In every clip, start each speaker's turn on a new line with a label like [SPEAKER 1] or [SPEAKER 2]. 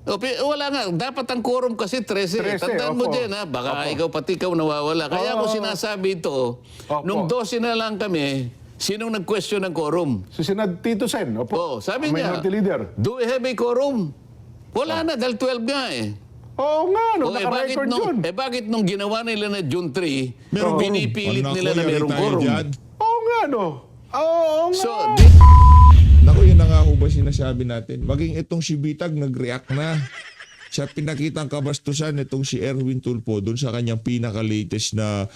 [SPEAKER 1] Wala nga. Dapat ang quorum kasi 13.
[SPEAKER 2] 13,
[SPEAKER 1] Tandaan mo
[SPEAKER 2] opo.
[SPEAKER 1] dyan, ha? Baka
[SPEAKER 2] Opo.
[SPEAKER 1] pati ikaw nawawala. Kaya ako sinasabi ito,
[SPEAKER 2] Opo.
[SPEAKER 1] nung 12 na lang kami, sinong nag-question ng quorum?
[SPEAKER 2] Si Senad Tito Sen, opo.
[SPEAKER 1] Sabi
[SPEAKER 2] ang
[SPEAKER 1] niya,
[SPEAKER 2] minority leader.
[SPEAKER 1] do we have a quorum? Wala na, dahil 12 nga eh.
[SPEAKER 2] Oo nga, no,
[SPEAKER 1] bakit
[SPEAKER 2] naka-record yun.
[SPEAKER 1] bakit nung ginawa nila na June 3,
[SPEAKER 3] Merong
[SPEAKER 1] pinipilit
[SPEAKER 3] quorum.
[SPEAKER 1] nila na
[SPEAKER 3] Naku,
[SPEAKER 1] merong
[SPEAKER 3] yari tayo
[SPEAKER 1] quorum?
[SPEAKER 3] dyan.
[SPEAKER 2] Oo nga, no. Oo nga.
[SPEAKER 1] So,
[SPEAKER 3] Naku, yun na nga ho ba sinasabi natin. Maging itong si Bitag nag-react na. Siya pinakitang kabastusan itong si Erwin Tulfo doon sa kanyang pinaka-latest na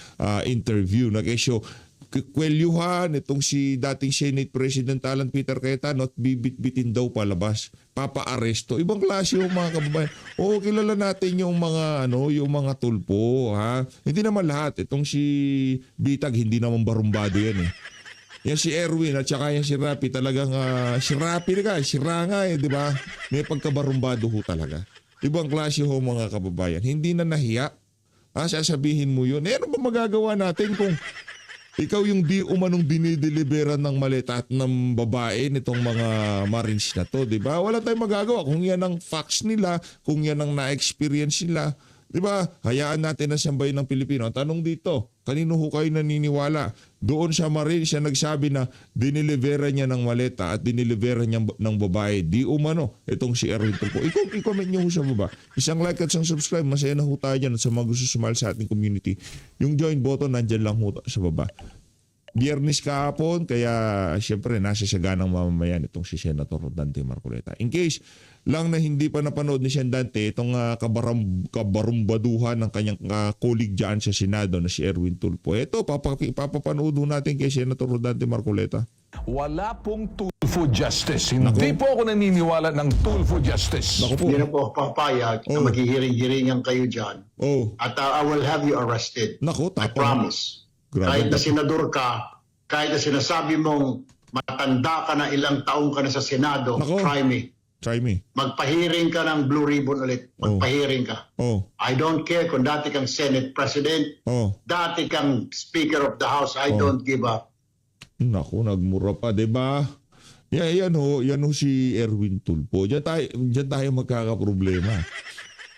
[SPEAKER 3] interview na kesyo kwelyuhan itong si dating Senate President Alan Peter Cayetano at bibit-bitin daw palabas. Papa-aresto. Ibang klase yung mga kababayan. Oo, kilala natin yung mga yung mga Tulfo, ha. Hindi naman lahat. Itong si Bitag hindi naman barumbado yan eh. Yan si Erwin at saka yan si Rapi talagang si Rapi nga eh, di ba? May pagkabarumbado ho talaga. Ibang klase ho mga kababayan. Hindi na nahiya. Sasabihin mo yun. Ano ba magagawa natin kung ikaw yung di umanong dinideliveran ng maleta at ng babae nitong mga Marines na to, di ba? Wala tayong magagawa. Kung yan ang facts nila, kung yan ang na-experience nila, di ba? Hayaan natin ang sambayan ng Pilipino. Ang tanong dito, kanino ho kayo naniniwala? Doon sa Marines, siya nagsabi na dinilivera niya ng maleta at dinilivera niya ng babae. Di umano, itong si Erwin Tulfo. I-comment niyo ho sa baba. Isang like at isang subscribe. Masaya na ho tayo dyan at sa mga gusto sumali sa ating community. Yung join button, nandyan lang ho sa baba. Biyernes kahapon, kaya siyempre nasa saganang mamamayan itong si Senator Dante Marcoleta. In case lang na hindi pa napanood ni Sen Dante itong kabarumbaduhan ng kanyang colleague dyan sa Senado na si Erwin Tulfo. Ito, papapanood natin kay Senator Dante Marcoleta.
[SPEAKER 4] Wala pong Tulfo Justice. Hindi po ako naniniwala ng Tulfo Justice.
[SPEAKER 3] Naku po.
[SPEAKER 5] Hindi na po ako papayag na maghihiring-hiringan kayo dyan.
[SPEAKER 3] Oh,
[SPEAKER 5] At I will have you arrested.
[SPEAKER 3] naku,
[SPEAKER 5] I
[SPEAKER 3] tapos.
[SPEAKER 5] promise.
[SPEAKER 3] Grabe.
[SPEAKER 5] Kahit na senador ka, kahit na sinasabi mong matanda ka na, ilang taong ka na sa Senado,
[SPEAKER 3] Nako.
[SPEAKER 5] try me.
[SPEAKER 3] Try me.
[SPEAKER 5] Magpahiring ka ng Blue Ribbon ulit. Magpahiring ka.
[SPEAKER 3] Oh,
[SPEAKER 5] I don't care kung dati kang Senate President,
[SPEAKER 3] oh.
[SPEAKER 5] dati kang Speaker of the House, I don't give up.
[SPEAKER 3] Naku, nagmura pa, 'di ba? Yan ho si Erwin Tulfo. Diyan tayo magkakaproblema.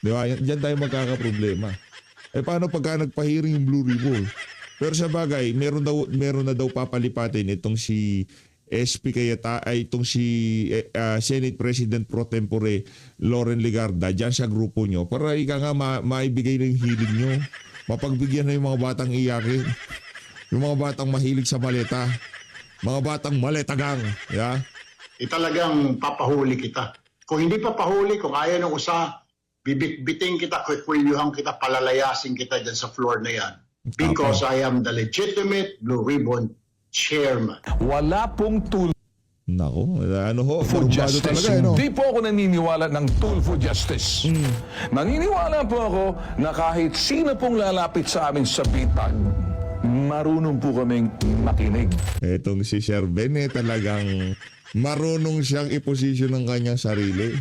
[SPEAKER 3] 'Di ba? Diyan tayo magkakaproblema. Paano pagka nagpahiring yung Blue Ribbon? Pero sa bagay, meron na daw papalipatin itong si SP itong si Senate President Pro Tempore Loren Legarda diyan sa grupo nyo para maibigay na yung hiling nyo. Mapagbigyan na yung mga batang iyakin. Yung mga batang mahilig sa maleta. Mga batang maletagang. Yeah?
[SPEAKER 5] Talagang papahuli kita. Kung hindi papahuli, kung ayaw ng usa, bibit-biting kita, kwikwilihan kita, palalayasin kita dyan sa floor na yan. Because I am the legitimate Blue Ribbon Chairman.
[SPEAKER 4] Wala pong Tulfo
[SPEAKER 3] Nako, barumbado
[SPEAKER 4] Justice.
[SPEAKER 3] talaga.
[SPEAKER 4] Hindi po ako naniniwala ng Tulfo Justice. Naniniwala po ako na kahit sino pong lalapit sa amin sa bitag, marunong po kaming makinig.
[SPEAKER 3] Etong si Sir Ben talagang marunong siyang iposisyon ng kanyang sarili.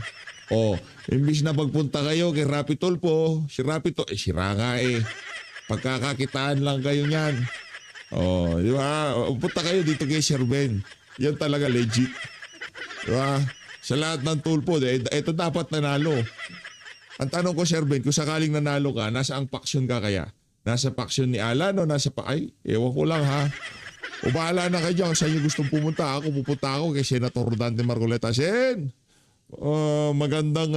[SPEAKER 3] Imbis na pagpunta kayo kay Rapi Tulfo, si Rapi Tulfo, sira nga eh. Pagkakakitaan lang kayo niyan. Di ba? Punta kayo dito kay Sir Ben. Yan talaga legit. Di ba? Sa lahat ng Tulfo, ito dapat nanalo. Ang tanong ko, Sir Ben, kung sakaling nanalo ka, nasa ang paksyon ka kaya? Nasa paksyon ni Alan o nasa ewan ko lang ha. O bahala na kayo dyan. Saan nyo gustong pumunta? Pupunta ako kay Senator Dante Marcoleta. Sen, magandang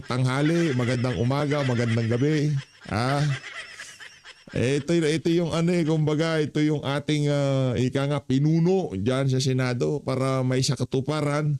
[SPEAKER 3] tanghali, magandang umaga, magandang gabi. Ito yung kumbaga, ito yung ating pinuno diyan sa Senado para may sakatuparan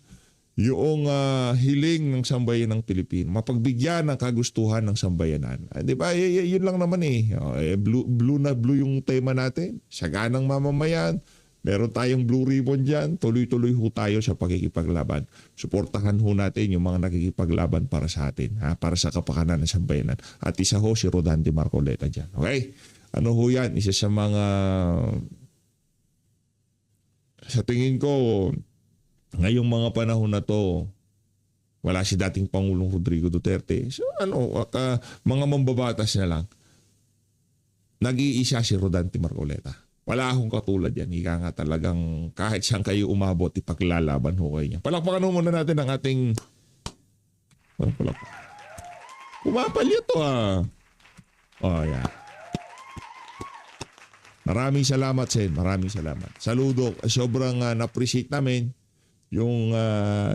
[SPEAKER 3] yung hiling ng sambayan ng Pilipino. Mapagbigyan ng kagustuhan ng sambayanan. Di ba? Yun lang naman eh. Blue na blue yung tema natin. Saganang mamamayan. Meron tayong Blue Ribbon dyan. Tuloy-tuloy ho tayo sa pakikipaglaban. Suportahan ho natin yung mga nakikipaglaban para sa atin. Para sa kapakanan ng sambayanan. At isa ho si Rodante Marcoleta dyan. Okay? Ano ho yan? Isa sa mga... Sa tingin ko, ngayong mga panahon na to, wala si dating Pangulong Rodrigo Duterte. So mga mambabatas na lang. Nag-iisa si Rodante Marcoleta. Wala akong katulad yan. Ika nga talagang kahit saan kayo umabot, ipaglalaban ho kayo niya. Palakpakan ho muna natin ang ating Walang palakpak. Pumapalya to Oh, yeah. Maraming salamat, Sen. Maraming salamat. Saludo. Sobrang na-appreciate namin yung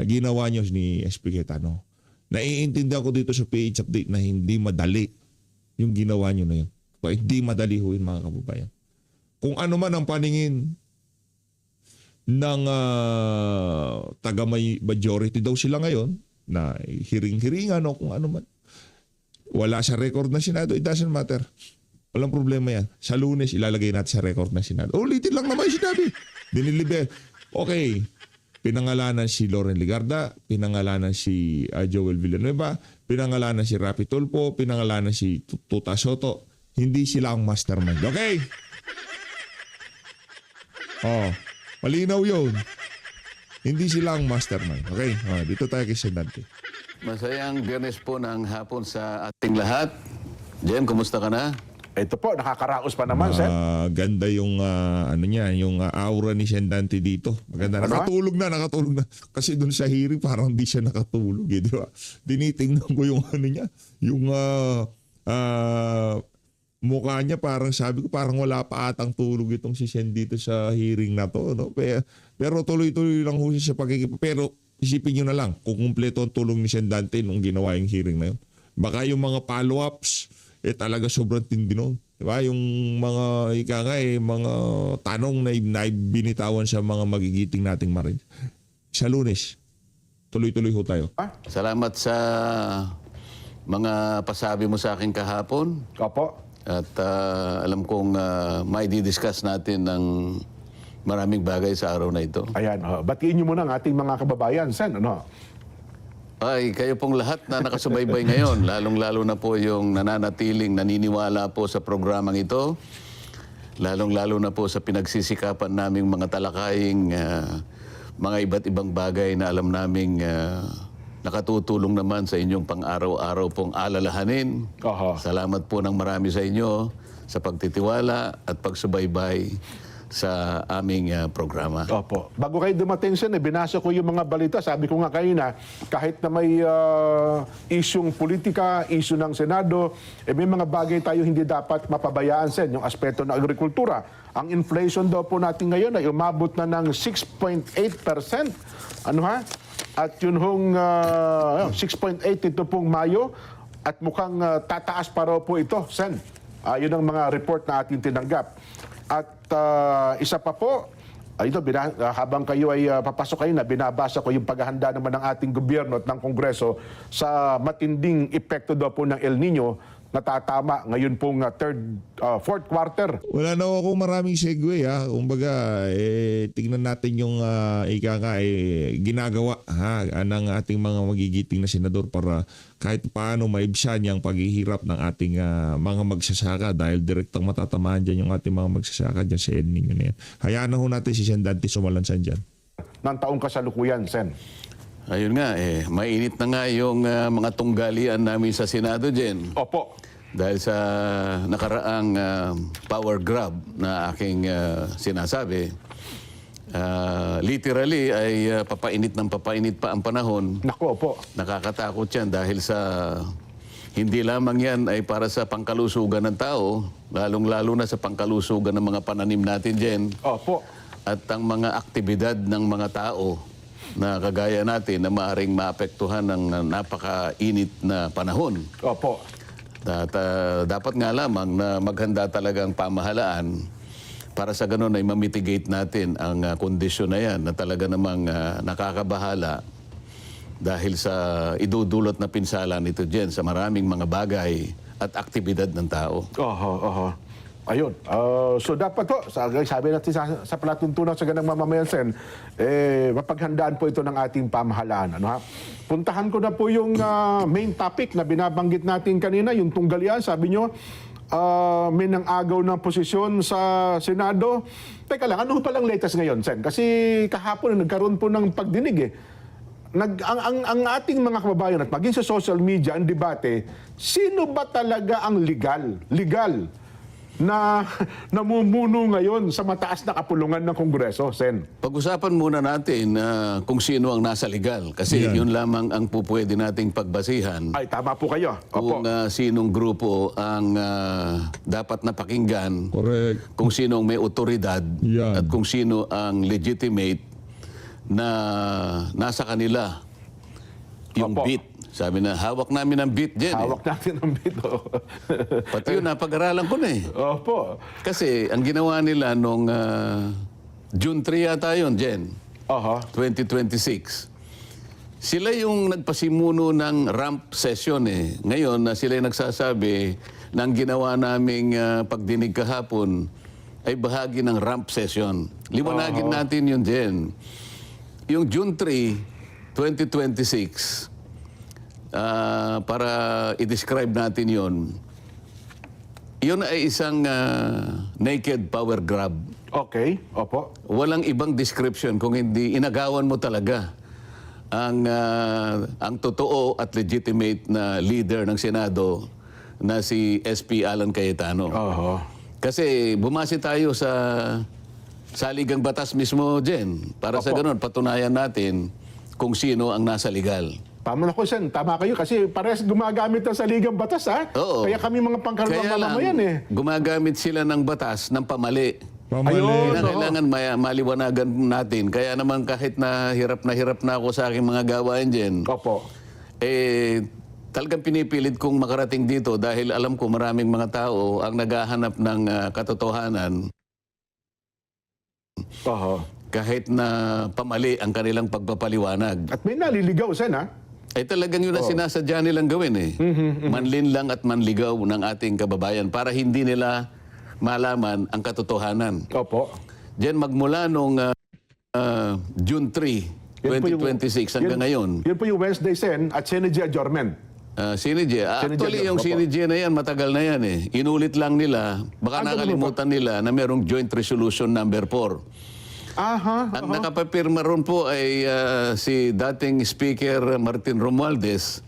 [SPEAKER 3] ginawa nyo ni SP Cayetano. Naiintindihan ko dito sa PH Update na hindi madali yung ginawa nyo na yun. Hindi madali ho yun, mga kababayan. Kung ano man ang paningin ng taga-majority daw sila ngayon, na hiring-hiringan o kung ano man, wala sa record ng Senado, it doesn't matter. Walang problema yan. Sa Lunes, ilalagay natin sa record ng Senado. Ulitin lang naman yung sinabi. Diniliber. Okay. Pinangalanan si Loren Legarda, pinangalanan si Joel Villanueva, pinangalanan si Rapi Tulfo, pinangalanan si Tuta Soto. Hindi sila ang mastermind. Okay? Malinaw yun. Hindi sila ang mastermind. Okay? Dito tayo kay Senante.
[SPEAKER 1] Masayang Biyernes po ng hapon sa ating lahat. Jen, kumusta ka na?
[SPEAKER 2] Ito po, nakakaraos pa naman, Sen.
[SPEAKER 3] Ganda yung yung aura ni Senante dito. Maganda. Nakatulog na. Kasi doon sa hearing parang di siya nakatulog, di ba? Dinitingnan ko yung niya, yung mukha niya, parang sabi ko parang wala pa atang tulog itong si Sen dito sa hearing na to, no? Pero tuloy-tuloy lang ho siya sa pero isipin nyo na lang kung kumpleto ang tulong ni Senante nung ginawa yung hearing na yun. Baka yung mga follow-ups talaga sobrang tindi nun. Diba? Yung mga mga tanong na binitawan sa mga magigiting nating marin. Sa Lunes, tuloy-tuloy ho tayo.
[SPEAKER 1] Salamat sa mga pasabi mo sa akin kahapon.
[SPEAKER 2] Opo.
[SPEAKER 1] At alam kong may di-discuss natin ng maraming bagay sa araw na ito.
[SPEAKER 2] Ayan, batiin niyo muna ang ating mga kababayan, Sen. Ano?
[SPEAKER 1] Ay, kayo pong lahat na nakasubaybay ngayon, lalong-lalo na po yung nananatiling naniniwala po sa programang ito, lalong-lalo na po sa pinagsisikapan naming mga talakaying mga iba't ibang bagay na alam naming nakatutulong naman sa inyong pang-araw-araw pong alalahanin. Salamat po ng marami sa inyo sa pagtitiwala at pagsubaybay sa aming programa.
[SPEAKER 2] Opo. Bago kayo dumating, Sen, binasa ko yung mga balita. Sabi ko nga kayo na kahit na may isyung politika, isyu ng Senado, may mga bagay tayo hindi dapat mapabayaan, Sen. Yung aspeto ng agrikultura. Ang inflation daw po natin ngayon ay umabot na ng 6.8%. Ano ha? At yun hong 6.8 ito pong Mayo at mukhang tataas pa raw po ito, Sen. Yun ang mga report na ating tinanggap. At isa pa po, habang kayo ay papasok kayo na, binabasa ko yung paghahanda naman ng ating gobyerno at ng Kongreso sa matinding epekto daw po ng El Nino na tatama ngayon pong fourth quarter.
[SPEAKER 3] Wala na ako maraming segue Kumbaga, tingnan natin yung ginagawa ng ating mga magigiting na senador para kahit paano maibsan yung paghihirap ng ating mga magsasaka dahil direktang matatamaan dyan yung ating mga magsasaka dyan sa El Nino na yan. Hayaan na ho natin si Sen Dante sumalansan dyan.
[SPEAKER 2] Ng taong kasalukuyan, Sen.
[SPEAKER 1] Ayun nga, mainit na nga yung mga tunggalian namin sa Senado, Jen.
[SPEAKER 2] Opo.
[SPEAKER 1] Dahil sa nakaraang power grab na aking sinasabi, literally ay papainit pa ang panahon.
[SPEAKER 2] Naku, opo.
[SPEAKER 1] Nakakatakot yan dahil sa hindi lamang yan ay para sa pangkalusugan ng tao, lalong-lalo na sa pangkalusugan ng mga pananim natin, Jen.
[SPEAKER 2] Opo.
[SPEAKER 1] At ang mga aktibidad ng mga tao na kagaya natin na maaaring maapektuhan ng napakainit na panahon.
[SPEAKER 2] Opo.
[SPEAKER 1] At, dapat nga lamang na maghanda talaga ang pamahalaan para sa ganun ay mamitigate natin ang kondisyon na yan na talaga namang nakakabahala dahil sa idudulot na pinsala nito dyan sa maraming mga bagay at aktibidad ng tao.
[SPEAKER 2] Ayun. So dapat po, sabi natin sa palatuntunan sa ganang mamamayan, Sen, mapaghandaan po ito ng ating pamahalaan. Ano, ha? Puntahan ko na po yung main topic na binabanggit natin kanina, yung tunggalian. Sabi nyo, may nang-agaw ng posisyon sa Senado. Teka lang, ano palang latest ngayon, Sen? Kasi kahapon nagkaroon po ng pagdinig ang ating mga kababayan at maging sa social media, ang debate, sino ba talaga ang legal na namumuno ngayon sa mataas na kapulungan ng Kongreso, Sen?
[SPEAKER 1] Pag-usapan muna natin kung sino ang nasa legal. Kasi
[SPEAKER 3] Yan.
[SPEAKER 1] yun lamang ang pupwede nating pagbasihan.
[SPEAKER 2] Ay, tama po kayo. Opo.
[SPEAKER 1] Kung sinong grupo ang dapat napakinggan,
[SPEAKER 3] Correct.
[SPEAKER 1] kung sino ang may otoridad,
[SPEAKER 3] Yan.
[SPEAKER 1] at kung sino ang legitimate na nasa kanila yung
[SPEAKER 2] Opo.
[SPEAKER 1] beat. Sabi na, hawak namin ang beat dyan.
[SPEAKER 2] Hawak natin ang bito.
[SPEAKER 1] Pati yun, napag-aralan ko na eh.
[SPEAKER 2] Opo.
[SPEAKER 1] Kasi ang ginawa nila nung June 3 yata yun, Jen,
[SPEAKER 2] Aha.
[SPEAKER 1] 2026. Sila yung nagpasimuno ng ramp session eh. Ngayon, sila yung nagsasabi na ang ginawa naming pagdinig kahapon ay bahagi ng ramp session. Liwanagin natin yun, Jen. Yung June 3, 2026, para i-describe natin yun ay isang naked power grab.
[SPEAKER 2] Okay. Opo.
[SPEAKER 1] Walang ibang description kung hindi inagawan mo talaga ang totoo at legitimate na leader ng Senado na si SP Alan Cayetano.
[SPEAKER 2] Aha.
[SPEAKER 1] Kasi bumase tayo sa saligang batas mismo, Jen. Para sa ganun, patunayan natin kung sino ang nasa legal.
[SPEAKER 2] Tama na ko, Sen. Tama kayo kasi parehas gumagamit ng saligang batas, ha?
[SPEAKER 1] Oo.
[SPEAKER 2] Kaya kami mga pangkarwang
[SPEAKER 1] Kaya lang,
[SPEAKER 2] mamamayan, eh.
[SPEAKER 1] gumagamit sila ng batas ng pamali.
[SPEAKER 3] Pamali.
[SPEAKER 2] Ayun.
[SPEAKER 1] Kailangan maliwanagan natin. Kaya naman kahit na hirap na ako sa aking mga gawain dyan,
[SPEAKER 2] Opo.
[SPEAKER 1] talagang pinipilit kong makarating dito dahil alam ko maraming mga tao ang naghahanap ng katotohanan
[SPEAKER 2] Aha.
[SPEAKER 1] kahit na pamali ang kanilang pagpapaliwanag.
[SPEAKER 2] At may naliligaw, Sen, ha?
[SPEAKER 1] Ay talagang yun ang sinasadya nilang gawin eh. Manlin lang at manligaw ng ating kababayan para hindi nila malaman ang katotohanan.
[SPEAKER 2] Opo.
[SPEAKER 1] Diyan magmula nung June 3,
[SPEAKER 2] Yan po yung-
[SPEAKER 1] 2026 hanggang ngayon.
[SPEAKER 2] Yun po yung Wednesday, Sen, at Senate adjournment.
[SPEAKER 1] Sinidje. Actually, yung
[SPEAKER 2] Opo.
[SPEAKER 1] Sinidje na yan, matagal na yan eh. Inulit lang nila, baka
[SPEAKER 2] Ah, ganun
[SPEAKER 1] nakalimutan nila na merong Joint Resolution number 4.
[SPEAKER 2] Aha.
[SPEAKER 1] Ang nakapapirma ron po ay si dating Speaker Martin Romualdez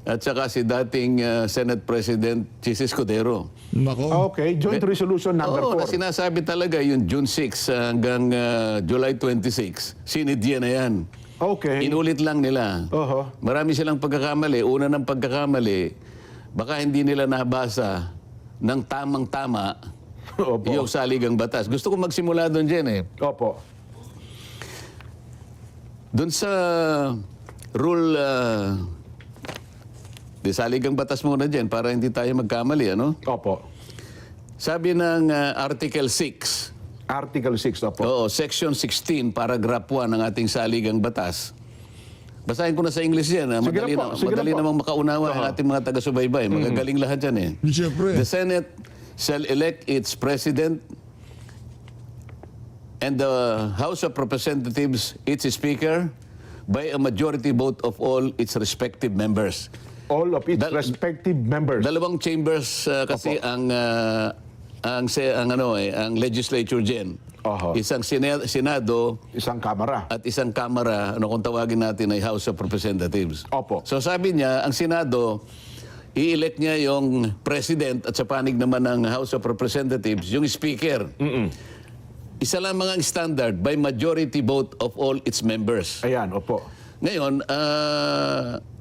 [SPEAKER 1] at saka si dating Senate President Chis Escudero.
[SPEAKER 3] Nako.
[SPEAKER 2] Okay. Joint Resolution number
[SPEAKER 1] Oo, na
[SPEAKER 2] 4.
[SPEAKER 1] sinasabi talaga yung June 6 hanggang July 26. Sinidje na yan.
[SPEAKER 2] Okay.
[SPEAKER 1] Inulit lang nila.
[SPEAKER 2] Oho.
[SPEAKER 1] Marami silang pagkakamali. Una ng pagkakamali, baka hindi nila nabasa ng tamang-tama
[SPEAKER 2] Opo.
[SPEAKER 1] yung saligang batas. Gusto ko magsimula doon dyan eh.
[SPEAKER 2] Opo.
[SPEAKER 1] Doon sa rule, di saligang batas muna dyan para hindi tayo magkamali, ano?
[SPEAKER 2] Opo.
[SPEAKER 1] Sabi ng Article 6,
[SPEAKER 2] Article 6, opo.
[SPEAKER 1] oo, Section 16, Paragraph 1 ng ating saligang batas. Basahin ko na sa English yan.
[SPEAKER 2] Sige
[SPEAKER 1] Madali,
[SPEAKER 2] na po, sige
[SPEAKER 1] madali
[SPEAKER 2] na po.
[SPEAKER 1] namang makaunawa ang ating mga taga-subaybay. Magagaling lahat yan eh.
[SPEAKER 3] Siyempre.
[SPEAKER 1] The Senate shall elect its president and the House of Representatives its speaker by a majority vote of all its respective members.
[SPEAKER 2] All of its respective members.
[SPEAKER 1] Dalawang chambers kasi ang legislature dyan.
[SPEAKER 2] Oho.
[SPEAKER 1] Isang Senado
[SPEAKER 2] Isang kamara.
[SPEAKER 1] at isang kamara, ano kung tawagin natin ay House of Representatives.
[SPEAKER 2] Opo.
[SPEAKER 1] So sabi niya, ang Senado, i-elect niya yung President at sa panig naman ng House of Representatives, yung Speaker. Isa lamang ang standard by majority vote of all its members.
[SPEAKER 2] Ayan, opo.
[SPEAKER 1] Ngayon,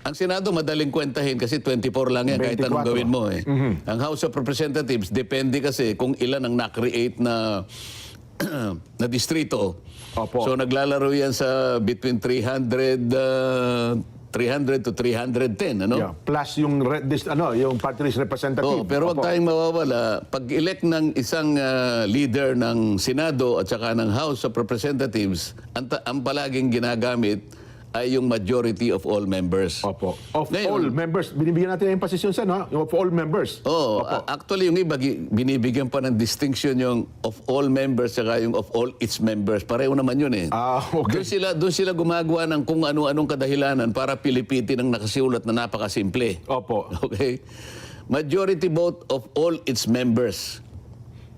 [SPEAKER 1] ang Senado madaling kwentahin kasi 24 lang yan kahit
[SPEAKER 2] 24.
[SPEAKER 1] anong gawin mo eh. Ang House of Representatives, depende kasi kung ilan ang na-create na na distrito.
[SPEAKER 2] Opo.
[SPEAKER 1] So naglalaro yan sa between 300 to 310, ano?
[SPEAKER 2] Yeah. Plus yung yung party list representative.
[SPEAKER 1] Oh, pero wag
[SPEAKER 2] Opo.
[SPEAKER 1] tayong mawawala. Pag-elect ng isang leader ng Senado at saka ng House of Representatives, ang palaging ginagamit ay yung majority of all members.
[SPEAKER 2] Opo. Of
[SPEAKER 1] Ngayon-
[SPEAKER 2] all members. Binibigyan natin yung emphasis yun, Sen, ha? Yung of all members.
[SPEAKER 1] Oh, actually yung iba binibigyan pa ng distinction yung of all members saka yung of all its members. Pareho naman yun eh.
[SPEAKER 2] Ah, okay.
[SPEAKER 1] Doon sila gumagawa ng kung ano-anong kadahilanan para pilipitin ang nakasiulat na napakasimple.
[SPEAKER 2] Opo.
[SPEAKER 1] Okay? Majority vote of all its members.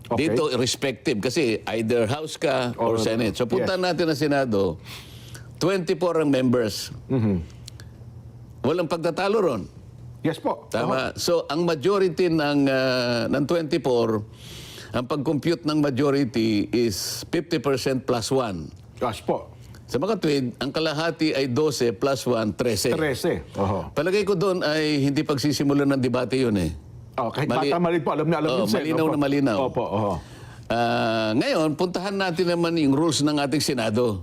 [SPEAKER 2] Okay.
[SPEAKER 1] Dito respective kasi either House ka or
[SPEAKER 2] Or-
[SPEAKER 1] Senate. So punta natin na Senado, 24 ang members. Walang pagtatalo ron.
[SPEAKER 2] Yes po.
[SPEAKER 1] Tama. So ang majority ng 24 ang pag-compute ng majority is 50% plus 1.
[SPEAKER 2] Yes po.
[SPEAKER 1] Sa mga tweed, ang kalahati ay 12 plus 1, 13.
[SPEAKER 2] 13. Oho.
[SPEAKER 1] Palagay ko doon ay hindi pagsisimulan ng debate yun eh.
[SPEAKER 2] Oh, kahit
[SPEAKER 1] Mali-
[SPEAKER 2] bata maliit po, alam na
[SPEAKER 1] Oo,
[SPEAKER 2] yun, Sen.
[SPEAKER 1] malinaw
[SPEAKER 2] Opo.
[SPEAKER 1] na malinaw.
[SPEAKER 2] Opo, oho.
[SPEAKER 1] Ngayon, puntahan natin naman yung rules ng ating Senado.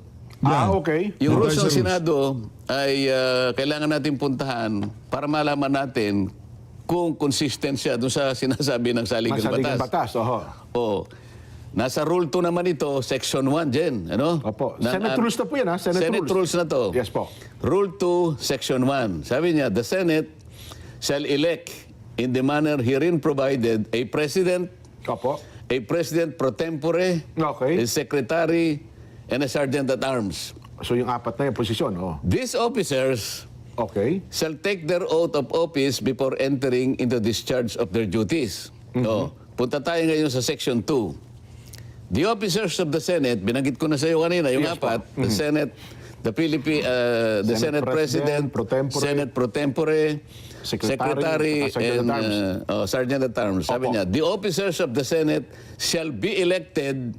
[SPEAKER 2] Okay.
[SPEAKER 1] Yung
[SPEAKER 3] Punta
[SPEAKER 1] rules
[SPEAKER 3] sa
[SPEAKER 1] ng
[SPEAKER 3] rules.
[SPEAKER 1] Senado ay kailangan natin puntahan para malaman natin kung consistent siya doon sa sinasabi ng saligang
[SPEAKER 2] Masaligang
[SPEAKER 1] batas.
[SPEAKER 2] batas, oho.
[SPEAKER 1] Oo. Nasa Rule 2 naman ito, Section 1, Jen. Ano?
[SPEAKER 2] Opo.
[SPEAKER 1] Ng-
[SPEAKER 2] Senate rules na po yan, ha?
[SPEAKER 1] Senate rules na to.
[SPEAKER 2] Yes po.
[SPEAKER 1] Rule 2, Section 1. Sabi niya, the Senate shall elect in the manner herein provided a president,
[SPEAKER 2] Opo.
[SPEAKER 1] a president pro tempore,
[SPEAKER 2] Okay.
[SPEAKER 1] a secretary, and a sergeant at arms.
[SPEAKER 2] So yung apat na yung posisyon, oh.
[SPEAKER 1] These officers
[SPEAKER 2] Okay.
[SPEAKER 1] shall take their oath of office before entering into discharge of their duties. So, punta tayo ngayon sa Section 2. The officers of the Senate, binanggit ko na sa iyo kanina, yung
[SPEAKER 2] Yes,
[SPEAKER 1] apat, the Senate, the Senate President,
[SPEAKER 2] pro tempore,
[SPEAKER 1] Senate pro tempore,
[SPEAKER 2] Secretary,
[SPEAKER 1] Secretary,
[SPEAKER 2] Sergeant
[SPEAKER 1] and
[SPEAKER 2] at Arms.
[SPEAKER 1] Sergeant at Arms. Sabi
[SPEAKER 2] Opo.
[SPEAKER 1] niya, the officers of the Senate shall be elected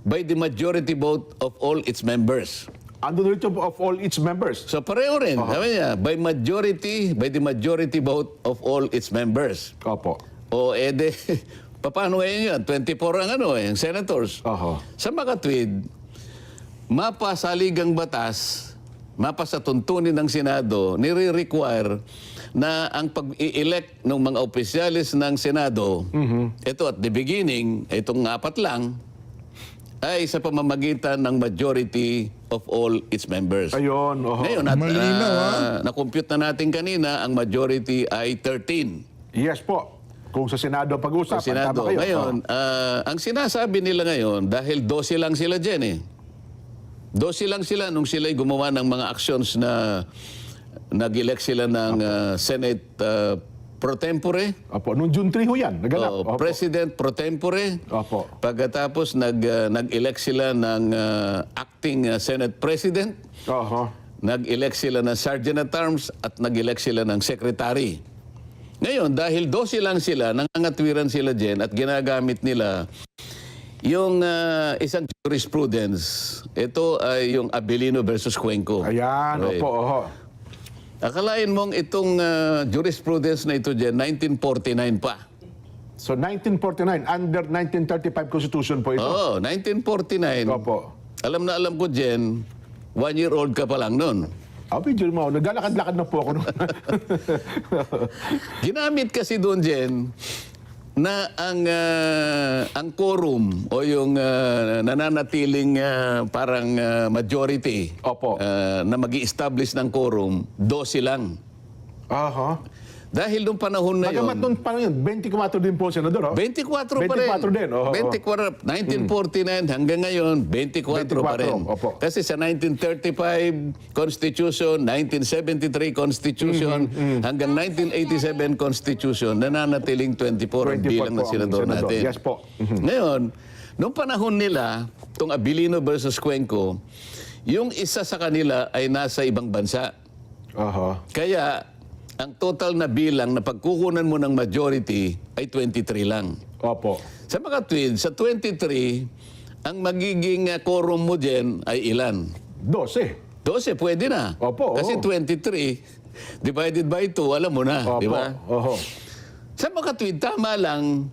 [SPEAKER 1] by the majority vote of all its members.
[SPEAKER 2] Under the rate of all its members.
[SPEAKER 1] So pareho rin. Sabi niya, by the majority vote of all its members.
[SPEAKER 2] Opo.
[SPEAKER 1] O ede, paano ngayon yan? 24 ang ang senators.
[SPEAKER 2] Oho.
[SPEAKER 1] Sa mga tweed, mapa sa ligang batas, mapa sa tuntunin ng Senado, nire-require na ang pag-i-elect ng mga opisyalis ng Senado, ito at the beginning, itong apat lang, ay sa pamamagitan ng majority of all its members.
[SPEAKER 2] Ayun, oho.
[SPEAKER 1] Ngayon,
[SPEAKER 3] Malinaw,
[SPEAKER 1] na-compute na natin kanina, ang majority ay 13.
[SPEAKER 2] Yes po. Kung sa Senado pag-uusapan,
[SPEAKER 1] Sa Senado.
[SPEAKER 2] tama kayo.
[SPEAKER 1] Ngayon, ang sinasabi nila ngayon, dahil 12 lang sila dyan eh. 12 lang sila nung sila'y gumawa ng mga actions na nag-elect sila ng Senate pro tempore.
[SPEAKER 2] Opo. Noong June 3 ho yan. Naganap. Opo.
[SPEAKER 1] President pro tempore.
[SPEAKER 2] Opo.
[SPEAKER 1] Pagkatapos nag-elect sila ng acting Senate President.
[SPEAKER 2] Oho.
[SPEAKER 1] Nag-elect sila ng Sergeant at Arms at nag-elect sila ng Secretary. Ngayon, dahil 12 lang sila, nangangatwiran sila dyan at ginagamit nila yung isang jurisprudence. Ito ay yung Abilino versus Cuenco.
[SPEAKER 2] Ayan,
[SPEAKER 1] Right.
[SPEAKER 2] opo, oho.
[SPEAKER 1] Akalain mong itong jurisprudence na ito dyan, 1949 pa.
[SPEAKER 2] So 1949, under 1935 Constitution po ito.
[SPEAKER 1] Oo, 1949.
[SPEAKER 2] Opo.
[SPEAKER 1] Alam na alam ko dyan, 1-year-old ka pa lang nun.
[SPEAKER 2] Medyo mo, naglalakad-lakad na po ako.
[SPEAKER 1] Ginamit kasi doon, Jen, na ang quorum o yung nananatiling parang majority
[SPEAKER 2] Opo.
[SPEAKER 1] na mag-i-establish ng quorum, 12 lang.
[SPEAKER 2] Aha.
[SPEAKER 1] Dahil nung panahon na yun,
[SPEAKER 2] Bagamat noon, paano yun? 24 din po, Senador.
[SPEAKER 1] 24 pa rin.
[SPEAKER 2] 24 din, oo.
[SPEAKER 1] 24, 1949 hanggang ngayon, 24 pa rin.
[SPEAKER 2] opo.
[SPEAKER 1] Kasi sa 1935 Constitution, 1973 Constitution, hanggang 1987 Constitution, nananatiling 24 ang
[SPEAKER 2] 24
[SPEAKER 1] bilang
[SPEAKER 2] po
[SPEAKER 1] na
[SPEAKER 2] ang
[SPEAKER 1] senador
[SPEAKER 2] senador.
[SPEAKER 1] natin.
[SPEAKER 2] Yes po.
[SPEAKER 1] Ngayon, nung panahon nila, itong Abilino versus Cuenco, yung isa sa kanila ay nasa ibang bansa.
[SPEAKER 2] Aha.
[SPEAKER 1] Kaya, ang total na bilang na pagkukunan mo ng majority ay 23 lang.
[SPEAKER 2] Opo.
[SPEAKER 1] Sa mga tweed, sa 23, ang magiging quorum mo dyan ay ilan?
[SPEAKER 2] 12.
[SPEAKER 1] 12, pwede na.
[SPEAKER 2] Opo,
[SPEAKER 1] Kasi
[SPEAKER 2] oo.
[SPEAKER 1] 23 divided by 2, alam mo na,
[SPEAKER 2] Opo.
[SPEAKER 1] di ba?
[SPEAKER 2] Oho.
[SPEAKER 1] Sa mga tweed, tama lang,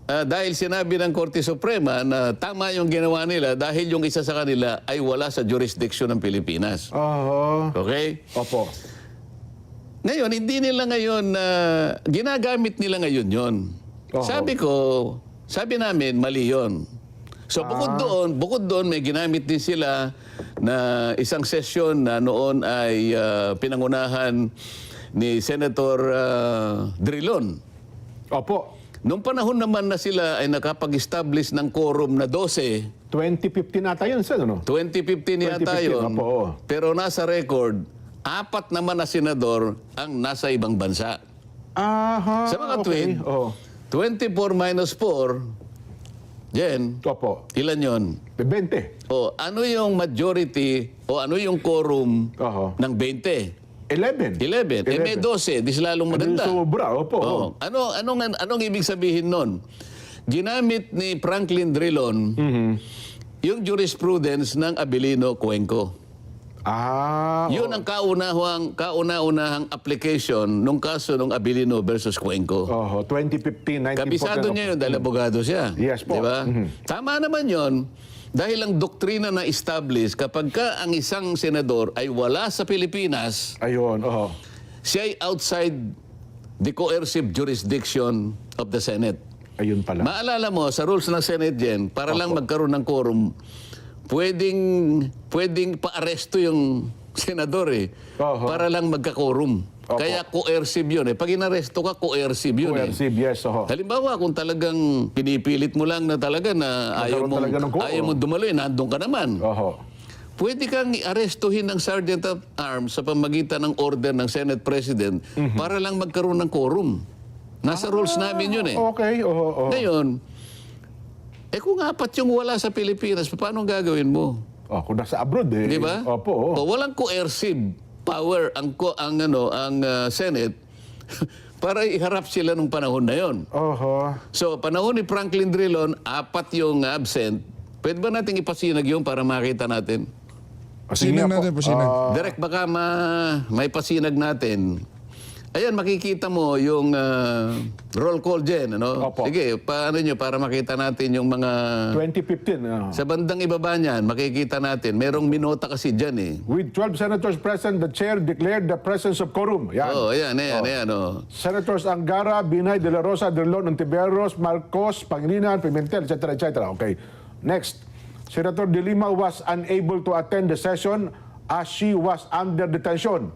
[SPEAKER 1] dahil sinabi ng Korte Suprema na tama yung ginawa nila dahil yung isa sa kanila ay wala sa jurisdiction ng Pilipinas.
[SPEAKER 2] Oho.
[SPEAKER 1] Okay?
[SPEAKER 2] Opo.
[SPEAKER 1] Ngayon, hindi nila ngayon, ginagamit nila ngayon yon.
[SPEAKER 2] Oho.
[SPEAKER 1] Sabi namin, mali yon. So bukod doon, may ginamit din sila na isang session na noon ay pinangunahan ni Senator Drilon.
[SPEAKER 2] Opo.
[SPEAKER 1] Noong panahon naman na sila ay nakapag-establish ng quorum na 12,
[SPEAKER 2] 2015 nata yun, Sen, ano?
[SPEAKER 1] 2015 yata
[SPEAKER 2] 2015,
[SPEAKER 1] yun.
[SPEAKER 2] opo, oo.
[SPEAKER 1] Pero nasa record, 4 naman na senador ang nasa ibang bansa.
[SPEAKER 2] Aha.
[SPEAKER 1] Sa mga
[SPEAKER 2] okay.
[SPEAKER 1] tweed,
[SPEAKER 2] Oh.
[SPEAKER 1] 24 minus 4, Jen,
[SPEAKER 2] Opo.
[SPEAKER 1] ilan yon?
[SPEAKER 2] 20.
[SPEAKER 1] O ano yung majority o ano yung quorum
[SPEAKER 2] Oho.
[SPEAKER 1] ng 20?
[SPEAKER 2] 11.
[SPEAKER 1] 11. May 12, di lalong maganda.
[SPEAKER 2] Sobra, opo.
[SPEAKER 1] Oh. Anong ibig sabihin nun? ginamit ni Franklin Drilon yung jurisprudence ng Abilino Cuenco. Yun ang kauna-unahang application nung kaso ng Abilino versus Cuenco.
[SPEAKER 2] 2015, 1914.
[SPEAKER 1] Kabisado niya yun dahil abogado siya.
[SPEAKER 2] Yes po.
[SPEAKER 1] Di ba? Tama naman yun. Dahil ang doktrina na establish, kapag ka ang isang senador ay wala sa Pilipinas,
[SPEAKER 2] Ayun,
[SPEAKER 1] siya ay outside the coercive jurisdiction of the Senate.
[SPEAKER 2] Ayun pala.
[SPEAKER 1] Maalala mo, sa rules ng Senate yan, para lang magkaroon ng quorum, pwedeng pa-aresto yung senador
[SPEAKER 2] Oho.
[SPEAKER 1] para lang magka-quorum.
[SPEAKER 2] Opo.
[SPEAKER 1] Kaya coercive yun Pag inaresto ka, coercive yun
[SPEAKER 2] Coercive, yes.
[SPEAKER 1] Halimbawa, kung talagang pinipilit mo lang na talaga na ayaw
[SPEAKER 2] Magkaroon talaga ng quorum.
[SPEAKER 1] mo dumaloy, nandun ka naman.
[SPEAKER 2] Oho.
[SPEAKER 1] Pwede kang arestuhin ng Sergeant at Arms sa pamagitan ng order ng Senate President para lang magkaroon ng quorum. Nasa rules namin yun
[SPEAKER 2] Okay,
[SPEAKER 1] Ngayon, kung apat yung wala sa Pilipinas, paano gagawin mo?
[SPEAKER 2] Kung nasa abroad
[SPEAKER 1] Di ba?
[SPEAKER 2] Opo.
[SPEAKER 1] O, walang coercive power ang Senate para iharap sila nung panahon na yon.
[SPEAKER 2] Oho.
[SPEAKER 1] So, panahon ni Franklin Drilon, apat yung absent. Pwede ba nating ipasinag yun para makita natin?
[SPEAKER 2] Sige
[SPEAKER 3] Pasinag
[SPEAKER 2] nga po.
[SPEAKER 3] natin, pasinag.
[SPEAKER 1] Direct, baka may pasinag natin. Ayan, makikita mo yung roll call dyan.
[SPEAKER 2] Opo.
[SPEAKER 1] Sige, paano nyo para makita natin yung mga...
[SPEAKER 2] 2015.
[SPEAKER 1] Sa bandang ibaba niyan, makikita natin. Merong minota kasi dyan
[SPEAKER 2] With 12 senators present, the chair declared the presence of quorum. Yan.
[SPEAKER 1] Ayan.
[SPEAKER 2] Senators Angara, Binay, De La Rosa, Drilon, Ontiveros, Marcos, Pangilinan, Pimentel, etc. Okay. Next. Senator De Lima was unable to attend the session as she was under detention.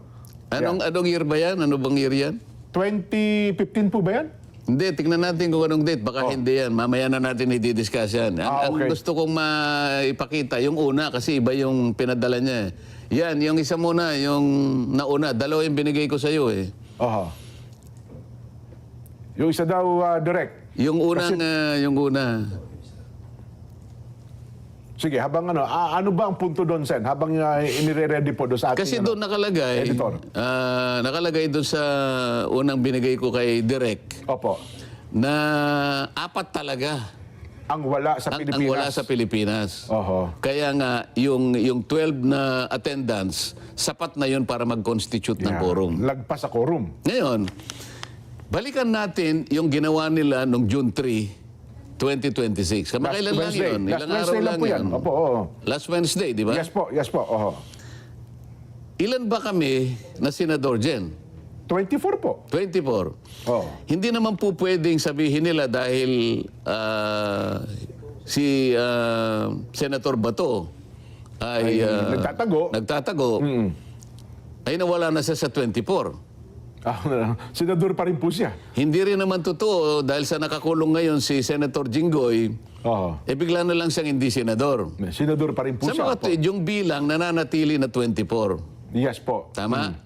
[SPEAKER 1] Anong year ba yan? Ano bang year yan?
[SPEAKER 2] 2015 po ba yan?
[SPEAKER 1] Hindi, tingnan natin kung anong date. Baka hindi yan. Mamaya na natin i-discuss yan. Ang
[SPEAKER 2] okay.
[SPEAKER 1] gusto kong maipakita, yung una, kasi iba yung pinadala niya. Yan, yung isa muna, yung nauna. Dalawa yung binigay ko sa iyo
[SPEAKER 2] Oho. Yung isa daw direct.
[SPEAKER 1] Yung unang, yung una.
[SPEAKER 2] Sige, habang ano ba ang punto doon, Sen? Habang inire-ready po doon sa ating...
[SPEAKER 1] Kasi doon nakalagay,
[SPEAKER 2] editor.
[SPEAKER 1] nakalagay doon sa unang binigay ko kay Direk,
[SPEAKER 2] Opo.
[SPEAKER 1] na apat talaga
[SPEAKER 2] Ang wala sa
[SPEAKER 1] ang
[SPEAKER 2] Pilipinas.
[SPEAKER 1] wala sa Pilipinas.
[SPEAKER 2] Oho.
[SPEAKER 1] Kaya nga, yung 12 na attendance, sapat na yun para mag-constitute ng
[SPEAKER 2] Yan.
[SPEAKER 1] quorum.
[SPEAKER 2] Lagpas sa quorum.
[SPEAKER 1] Ngayon, balikan natin yung ginawa nila noong June 3, 2026. Kamakailan lang
[SPEAKER 2] Wednesday.
[SPEAKER 1] yun.
[SPEAKER 2] Last
[SPEAKER 1] Ilang araw
[SPEAKER 2] Wednesday lang po yan.
[SPEAKER 1] yun.
[SPEAKER 2] Opo, oo.
[SPEAKER 1] Last Wednesday, di ba?
[SPEAKER 2] Yes po. Oho.
[SPEAKER 1] Ilan ba kami na senador, Jen?
[SPEAKER 2] 24 po.
[SPEAKER 1] 24.
[SPEAKER 2] Oo.
[SPEAKER 1] Hindi naman po pwedeng sabihin nila dahil si Senator Bato ay nagtatago ay nawala na siya sa 24.
[SPEAKER 2] Senador pa rin po siya.
[SPEAKER 1] Hindi rin naman totoo dahil sa nakakulong ngayon si Senator Jinggoy,
[SPEAKER 2] Oo.
[SPEAKER 1] bigla na lang siyang hindi senador.
[SPEAKER 2] Senador pa rin po
[SPEAKER 1] Sa
[SPEAKER 2] siya.
[SPEAKER 1] mga tuwid, yung bilang nananatili na 24.
[SPEAKER 2] Yes po.
[SPEAKER 1] Tama?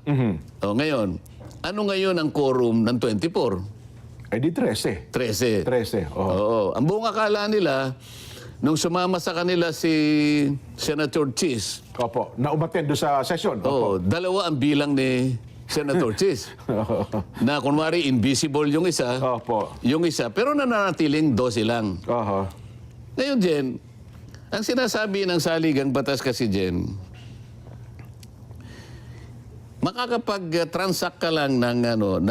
[SPEAKER 1] O ngayon, ano ngayon ang quorum ng 24?
[SPEAKER 2] Eh di 13.
[SPEAKER 1] 13.
[SPEAKER 2] 13. Oo.
[SPEAKER 1] Oo. Ang buong akala nila, nung sumama sa kanila si Senator Chis,
[SPEAKER 2] Opo. Na umattend doon sa session. Opo.
[SPEAKER 1] dalawa ang bilang ni Senator Chis. Na kunwari invisible yung isa,
[SPEAKER 2] Opo.
[SPEAKER 1] pero nananatiling 12 lang.
[SPEAKER 2] Oho.
[SPEAKER 1] Ngayon, Jen, ang sinasabi ng saligang batas kasi, Jen, makakapag-transact ka lang ng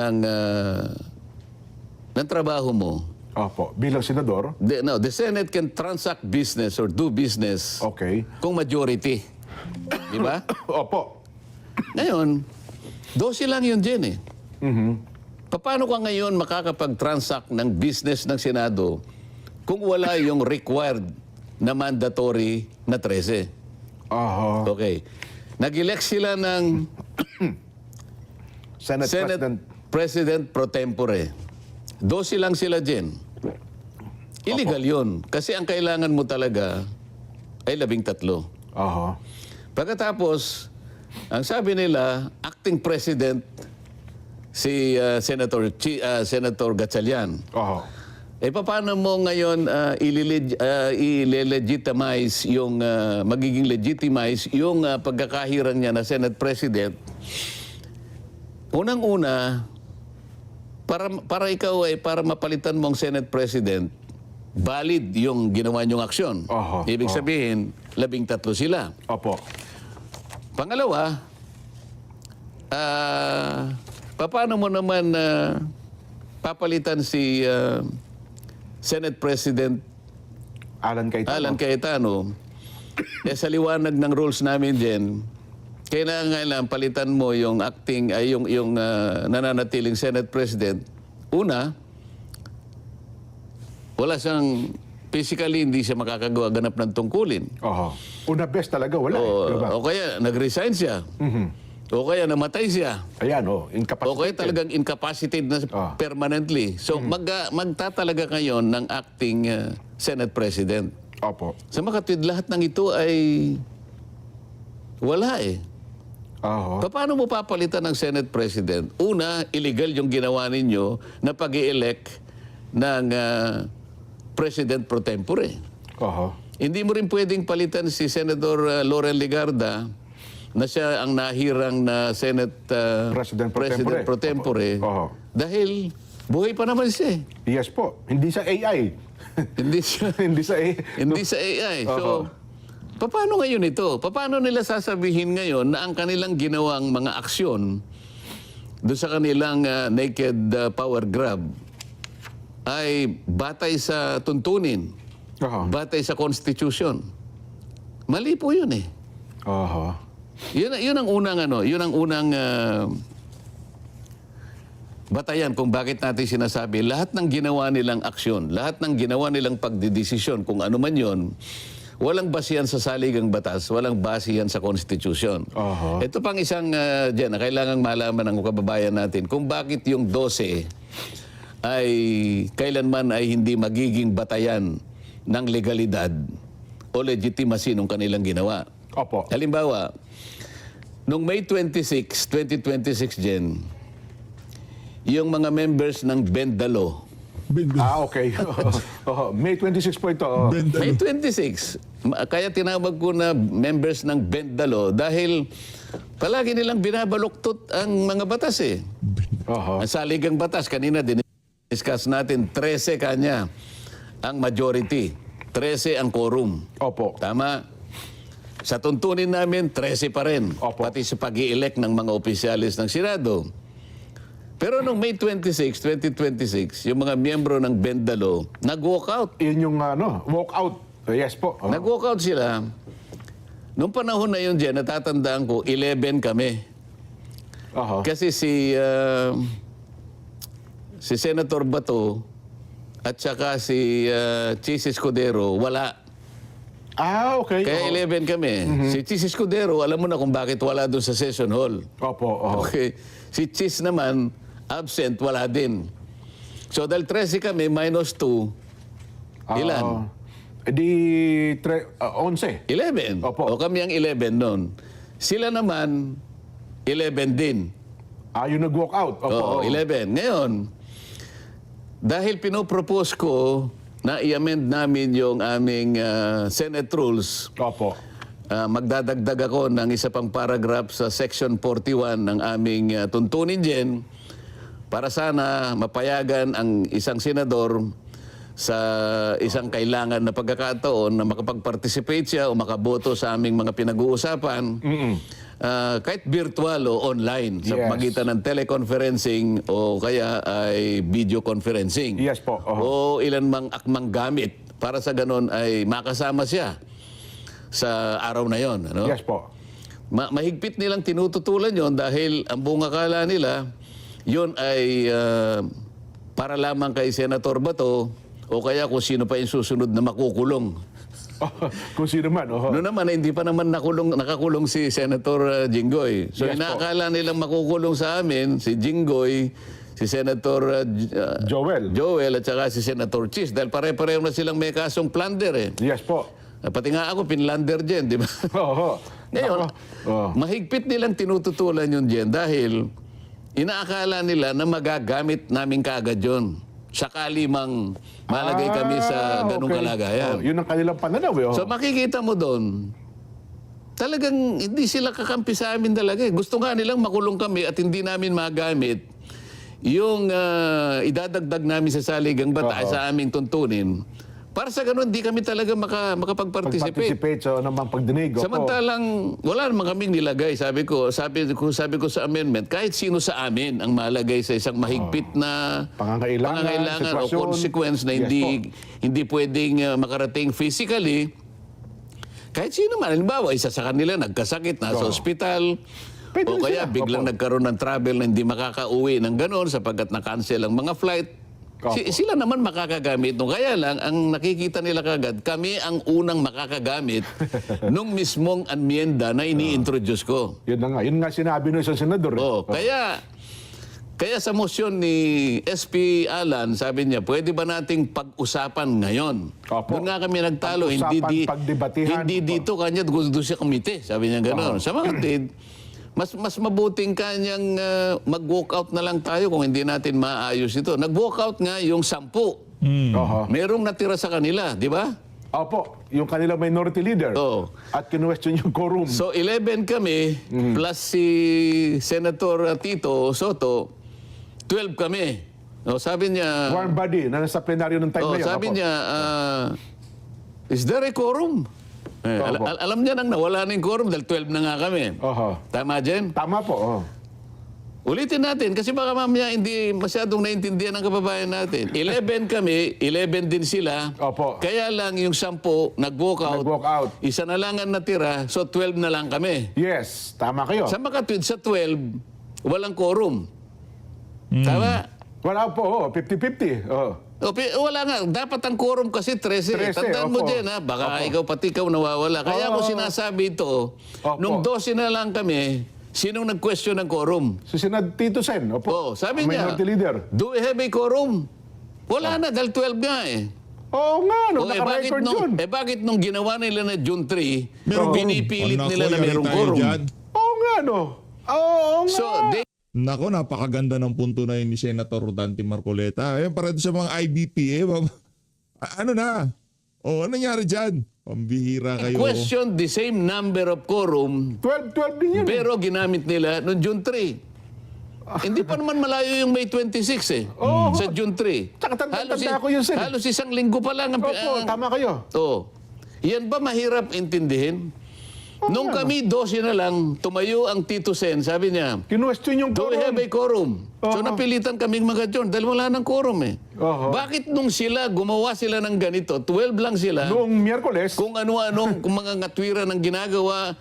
[SPEAKER 1] trabaho mo.
[SPEAKER 2] Opo. Bilang senador.
[SPEAKER 1] The Senate can transact business or do business
[SPEAKER 2] Okay.
[SPEAKER 1] kung majority. Di ba?
[SPEAKER 2] Opo.
[SPEAKER 1] Ngayon, 12 lang yun, Jen Paano ka ngayon makakapag-transact ng business ng Senado kung wala yung required na mandatory na 13?
[SPEAKER 2] Oho.
[SPEAKER 1] Okay. Nag-elect sila ng
[SPEAKER 2] Senate President.
[SPEAKER 1] President pro tempore. 12 lang sila, Jen. Illegal yun. Kasi ang kailangan mo talaga ay 13.
[SPEAKER 2] Oho.
[SPEAKER 1] Pagkatapos, ang sabi nila, acting president si Senator Gatchalian.
[SPEAKER 2] Oho.
[SPEAKER 1] Paano mo ngayon i-legitimize yung magiging legitimize yung pagkakahirang niya na Senate President? Unang-una, para ikaw para mapalitan mo ang Senate President, valid yung ginawa niyong aksyon.
[SPEAKER 2] Oho,
[SPEAKER 1] Ibig
[SPEAKER 2] oho.
[SPEAKER 1] sabihin, 13 sila.
[SPEAKER 2] Opo.
[SPEAKER 1] Pangalawa, paano mo naman papalitan si Senate President
[SPEAKER 2] Alan Cayetano.
[SPEAKER 1] Alan Cayetano? Sa liwanag ng rules namin din, kailangan palitan mo yung acting, yung nananatiling Senate President. Una, wala siyang, physically hindi siya makakagawa ganap ng tungkulin.
[SPEAKER 2] Oho. Una best talaga, wala eh. Diba?
[SPEAKER 1] O kaya nag-resign siya. O kaya namatay siya.
[SPEAKER 2] Ayan,
[SPEAKER 1] O kaya
[SPEAKER 2] incapacitated.
[SPEAKER 1] talagang incapacitated na permanently. So magtatalaga ngayon ng acting Senate President.
[SPEAKER 2] Opo.
[SPEAKER 1] Sa makatwid, lahat ng ito ay wala eh.
[SPEAKER 2] Oho.
[SPEAKER 1] Paano mo papalitan ng Senate President? Una, illegal yung ginawa ninyo na pag-i-elect ng President pro tempore.
[SPEAKER 2] Oho.
[SPEAKER 1] Hindi mo rin pwedeng palitan si Senator Laurel Legarda na siya ang nahirang na Senate
[SPEAKER 2] President pro tempore.
[SPEAKER 1] tempore.
[SPEAKER 2] Oho.
[SPEAKER 1] Dahil buhay pa naman siya eh.
[SPEAKER 2] Yes po. Hindi sa AI.
[SPEAKER 1] Hindi siya,
[SPEAKER 2] Hindi sa AI.
[SPEAKER 1] hindi sa AI. So, paano ngayon ito? Paano nila sasabihin ngayon na ang kanilang ginawang mga aksyon doon sa kanilang naked power grab ay batay sa tuntunin,
[SPEAKER 2] Oho.
[SPEAKER 1] batay sa Constitution? Mali po yun eh.
[SPEAKER 2] Oho.
[SPEAKER 1] Yun ang unang batayan kung bakit natin sinasabi lahat ng ginawa nilang aksyon, lahat ng ginawa nilang pagdidesisyon, kung ano man yun, walang basihan sa saligang batas, walang basihan sa Constitution.
[SPEAKER 2] Oho.
[SPEAKER 1] Ito pang isang dyan na kailangang malaman ng kababayan natin kung bakit yung 12 ay kailanman ay hindi magiging batayan ng legalidad o legitimacy ng kanilang ginawa.
[SPEAKER 2] Opo.
[SPEAKER 1] Halimbawa, noong May 26, 2026 Jen, yung mga members ng Bendalo,
[SPEAKER 2] Okay. Oho. May 26 po ito. Oh.
[SPEAKER 1] May 26, kaya tinawag ko na members ng Bendalo dahil palagi nilang binabaluktot ang mga batas eh.
[SPEAKER 2] Oho.
[SPEAKER 1] Ang saligang batas, kanina discuss natin, 13 kanya ang majority, 13 ang quorum.
[SPEAKER 2] Opo.
[SPEAKER 1] Tama? Sa tuntunin namin, 13 pa rin.
[SPEAKER 2] Opo.
[SPEAKER 1] Pati sa pag-i-elect ng mga opisyalis ng Senado. Pero noong May 26, 2026, yung mga miyembro ng Bendalo, nag-walk out.
[SPEAKER 2] Yun yung walk out. Yes po. Oh.
[SPEAKER 1] Nag-walk out sila. Noong panahon na yun, Jen, natatandaan ko, 11 kami.
[SPEAKER 2] Oho.
[SPEAKER 1] Kasi si Senator Bato at saka si Chis Escudero, wala.
[SPEAKER 2] Okay.
[SPEAKER 1] Kaya 11 kami. Si Chis Escudero, alam mo na kung bakit wala doon sa session hall.
[SPEAKER 2] Opo. Oho.
[SPEAKER 1] Okay. Si Chis naman, absent, wala din. So dahil 13 kami, minus 2, ilan?
[SPEAKER 2] Di 11.
[SPEAKER 1] 11.
[SPEAKER 2] Opo.
[SPEAKER 1] O kami ang 11 noon. Sila naman, 11 din.
[SPEAKER 2] Yung nag-walk out. Opo.
[SPEAKER 1] Oo, 11. Ngayon, dahil pinopropose ko na i-amend namin yung aming Senate rules,
[SPEAKER 2] Opo.
[SPEAKER 1] magdadagdag ako ng isa pang paragraph sa Section 41 ng aming tuntunin dyan para sana mapayagan ang isang senador sa isang kailangan na pagkakataon na makapag-participate siya o makaboto sa aming mga pinag-uusapan kahit virtual o online sa
[SPEAKER 2] Yes.
[SPEAKER 1] magitan ng teleconferencing o kaya ay video conferencing.
[SPEAKER 2] Yes po.
[SPEAKER 1] O ilan mang akmang gamit para sa ganon ay makasama siya sa araw na yon. Ano?
[SPEAKER 2] Yes po.
[SPEAKER 1] Mahigpit nilang tinututulan yon dahil ang buong akala nila yon ay para lamang kay Senator Bato o kaya kung sino pa yung susunod na makukulong.
[SPEAKER 2] Kung sino man. Oho.
[SPEAKER 1] Noon naman, hindi pa naman nakakulong si Senator Jinggoy. So
[SPEAKER 2] Yes po.
[SPEAKER 1] inaakala nilang makukulong sa amin si Jinggoy, si Senator
[SPEAKER 2] Joel.
[SPEAKER 1] at saka si Senator Chis dahil pare-pareho na silang may kasong plunder eh.
[SPEAKER 2] Yes po.
[SPEAKER 1] Pati nga ako, pinlander dyan, di ba?
[SPEAKER 2] Oho.
[SPEAKER 1] Ngayon,
[SPEAKER 2] Nako.
[SPEAKER 1] mahigpit nilang tinututulan yun dyan dahil inaakala nila na magagamit namin kaagad yun. Sakali mang malagay kami sa ganung
[SPEAKER 2] okay.
[SPEAKER 1] kalagayan.
[SPEAKER 2] Yun ang kanilang pananaw.
[SPEAKER 1] So makikita mo doon, talagang hindi sila kakampi sa amin talaga. Gusto nga nilang makulong kami at hindi namin magamit yung idadagdag namin sa saligang batas sa aming tuntunin Para sa ganun, di kami talaga makapag-participate.
[SPEAKER 2] Pag-participate sa namang pagdinig. Opo.
[SPEAKER 1] Samantalang wala naman kaming nilagay. Sabi ko sa amendment, kahit sino sa amin ang malagay sa isang mahigpit na
[SPEAKER 2] Pangangailangan,
[SPEAKER 1] o
[SPEAKER 2] sitwasyon.
[SPEAKER 1] consequence na
[SPEAKER 2] Yes
[SPEAKER 1] hindi pwedeng makarating physically. Kahit sino man, halimbawa, isa sa kanila nagkasakit, nasa ospital,
[SPEAKER 2] Pwede
[SPEAKER 1] o
[SPEAKER 2] rin
[SPEAKER 1] kaya
[SPEAKER 2] sila.
[SPEAKER 1] biglang
[SPEAKER 2] Opo.
[SPEAKER 1] nagkaroon ng travel na hindi makakauwi ng gano'n sapagkat na-cancel ang mga flight.
[SPEAKER 2] Opo.
[SPEAKER 1] Sila naman makakagamit. No? Kaya lang, ang nakikita nila kagad, kami ang unang makakagamit nung mismong amyenda na ini-introduce ko.
[SPEAKER 2] Yun na nga. Yun nga sinabi ng isang senador.
[SPEAKER 1] Oh, kaya sa motion ni SP Alan, sabi niya, pwede ba nating pag-usapan ngayon?
[SPEAKER 2] Opo.
[SPEAKER 1] Doon nga kami nagtalo.
[SPEAKER 2] Pag-usapan, pagdebatihan.
[SPEAKER 1] Hindi dito kanya gusto siya komite. Sabi niya gano'n. Sa mga kapatid, mas mabuting kanyang mag-walk out na lang tayo kung hindi natin maayos ito. Nag-walk out nga yung 10.
[SPEAKER 2] Oho.
[SPEAKER 1] Merong natira sa kanila, di ba?
[SPEAKER 2] Opo, yung kanilang minority leader.
[SPEAKER 1] Oo.
[SPEAKER 2] At kinwestiyon yung quorum.
[SPEAKER 1] So 11 kami, plus si Senator Tito Soto, 12 kami. O, sabi niya,
[SPEAKER 2] Warm body na nasa plenaryo ng time na yun.
[SPEAKER 1] sabi
[SPEAKER 2] Opo.
[SPEAKER 1] niya, is there a quorum?
[SPEAKER 2] Opo.
[SPEAKER 1] Alam niya nang nawala na yung quorum dahil 12 na nga kami.
[SPEAKER 2] Oho.
[SPEAKER 1] Tama, Jen?
[SPEAKER 2] Tama po. Oh.
[SPEAKER 1] Ulitin natin kasi baka mamaya hindi masyadong naintindihan ng kababayan natin. 11 kami, 11 din sila.
[SPEAKER 2] Opo.
[SPEAKER 1] Kaya lang yung 10 nag-walk out.
[SPEAKER 2] Nag-walk out.
[SPEAKER 1] Isa na lang ang natira, so 12 na lang kami.
[SPEAKER 2] Yes, tama kayo.
[SPEAKER 1] Sa makatwid sa 12, walang quorum. Tama?
[SPEAKER 2] Wala po, 50-50. Oh.
[SPEAKER 1] Wala nga. Dapat ang quorum kasi 13.
[SPEAKER 2] 13,
[SPEAKER 1] Tandaan mo
[SPEAKER 2] opo.
[SPEAKER 1] dyan, ha? Baka
[SPEAKER 2] Opo.
[SPEAKER 1] pati ikaw nawawala. Kaya ako sinasabi ito,
[SPEAKER 2] Opo.
[SPEAKER 1] nung 12 na lang kami, sinong nag-question ng quorum?
[SPEAKER 2] Si Senad Tito Sen, opo.
[SPEAKER 1] Sabi
[SPEAKER 2] Ang
[SPEAKER 1] niya,
[SPEAKER 2] minority leader.
[SPEAKER 1] do we have a quorum? Wala na, dahil 12 nga eh.
[SPEAKER 2] Oo nga, no,
[SPEAKER 1] bakit
[SPEAKER 2] naka-record yun.
[SPEAKER 1] bakit nung ginawa nila na June 3,
[SPEAKER 3] Meron
[SPEAKER 1] pinipilit
[SPEAKER 3] quorum.
[SPEAKER 1] nila na
[SPEAKER 3] Naku,
[SPEAKER 1] merong
[SPEAKER 3] yari tayo
[SPEAKER 1] quorum?
[SPEAKER 3] dyan.
[SPEAKER 2] Oo nga, no. Oo nga.
[SPEAKER 1] So, they
[SPEAKER 3] Nako, napakaganda ng punto na yun ni Senator Rodante Marcoleta. Ayun, para doon sa mga IBP, ano na? Ano nangyari dyan? Pambihira kayo.
[SPEAKER 1] question the same number of quorum
[SPEAKER 2] 12 din yun.
[SPEAKER 1] pero ginamit nila noong June 3. Hindi pa naman malayo yung May 26 eh. Sa June 3.
[SPEAKER 2] Tsaka tanda ko yun, Sen.
[SPEAKER 1] Halos isang linggo pa lang.
[SPEAKER 2] Opo, tama kayo.
[SPEAKER 1] Yan ba mahirap intindihin? Nung kami 12 na lang, tumayo ang Tito Sen, sabi niya,
[SPEAKER 2] Kinwestiyon yung
[SPEAKER 1] do we have
[SPEAKER 2] quorum.
[SPEAKER 1] a quorum? So napilitan kaming mag-adjourn dahil wala ng quorum eh.
[SPEAKER 2] Oho.
[SPEAKER 1] Bakit nung gumawa sila ng ganito, 12 lang sila,
[SPEAKER 2] Noong Miyerkules,
[SPEAKER 1] kung ano-anong kung mga ngatwiran ng ginagawa,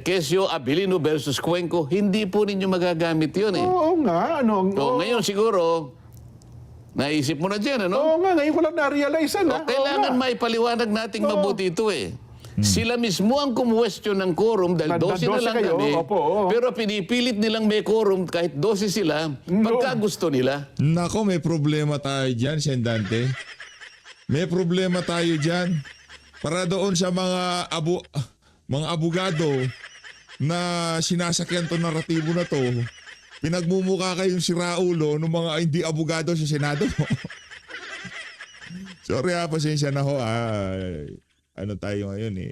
[SPEAKER 1] Quezio, Abilino versus Cuenco, hindi po ninyo magagamit yun eh.
[SPEAKER 2] oo nga, ano.
[SPEAKER 1] So, ngayon siguro, naisip mo na dyan, ano?
[SPEAKER 2] Oo nga, ngayon ko lang na-realize na.
[SPEAKER 1] Kailangan maipaliwanag nating mabuti ito eh. Sila mismo ang kumwestiyon ng quorum dahil 12 na lang
[SPEAKER 2] kayo,
[SPEAKER 1] kami.
[SPEAKER 2] opo, oo.
[SPEAKER 1] Pero pinipilit nilang may quorum kahit 12 sila pagka gusto nila.
[SPEAKER 3] Nako, may problema tayo dyan, Sendante. May problema tayo dyan. Para doon sa mga abogado na sinasakyan to naratibo na to, pinagmumukha kayong si Raulo ng mga hindi abogado sa Senado. Sorry pasensya na ho. Ano tayo ngayon eh.